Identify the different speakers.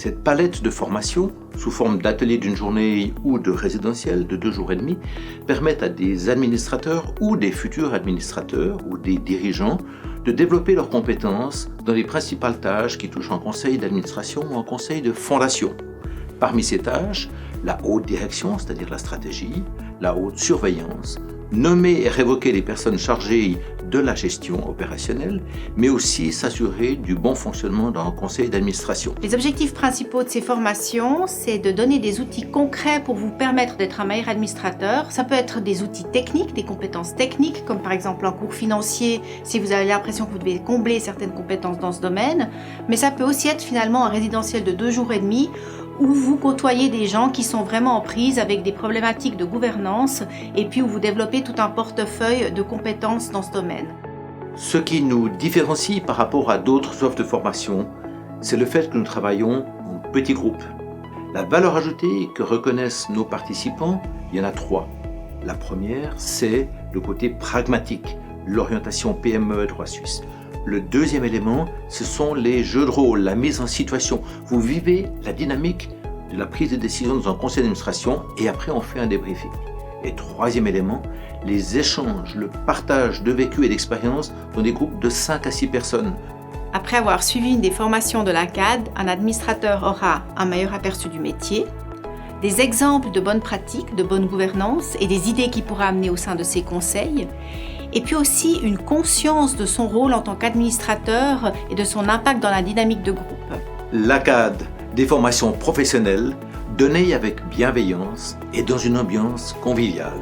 Speaker 1: Cette palette de formations, sous forme d'ateliers d'une journée ou de résidentiels de 2 jours et demi, permettent à des administrateurs ou des futurs administrateurs ou des dirigeants de développer leurs compétences dans les principales tâches qui touchent en conseil d'administration ou en conseil de fondation. Parmi ces tâches, la haute direction, c'est-à-dire la stratégie, la haute surveillance, nommer et révoquer les personnes chargées de la gestion opérationnelle, mais aussi s'assurer du bon fonctionnement d'un conseil d'administration.
Speaker 2: Les objectifs principaux de ces formations, c'est de donner des outils concrets pour vous permettre d'être un meilleur administrateur. Ça peut être des outils techniques, des compétences techniques, comme par exemple un cours financier, si vous avez l'impression que vous devez combler certaines compétences dans ce domaine. Mais ça peut aussi être finalement un résidentiel de 2 jours et demi, où vous côtoyez des gens qui sont vraiment en prise avec des problématiques de gouvernance et puis où vous développez tout un portefeuille de compétences dans ce domaine.
Speaker 1: Ce qui nous différencie par rapport à d'autres offres de formation, c'est le fait que nous travaillons en petits groupes. La valeur ajoutée que reconnaissent nos participants, il y en a 3. La première, c'est le côté pragmatique, l'orientation PME droit suisse. Le deuxième élément, ce sont les jeux de rôle, la mise en situation. Vous vivez la dynamique de la prise de décision dans un conseil d'administration et après on fait un débriefing. Et troisième élément, les échanges, le partage de vécu et d'expérience dans des groupes de 5 à 6 personnes.
Speaker 2: Après avoir suivi une des formations de l'ACAD, un administrateur aura un meilleur aperçu du métier, des exemples de bonnes pratiques, de bonne gouvernance et des idées qu'il pourra amener au sein de ses conseils, et puis aussi une conscience de son rôle en tant qu'administrateur et de son impact dans la dynamique de groupe.
Speaker 1: L'ACAD, des formations professionnelles données avec bienveillance et dans une ambiance conviviale.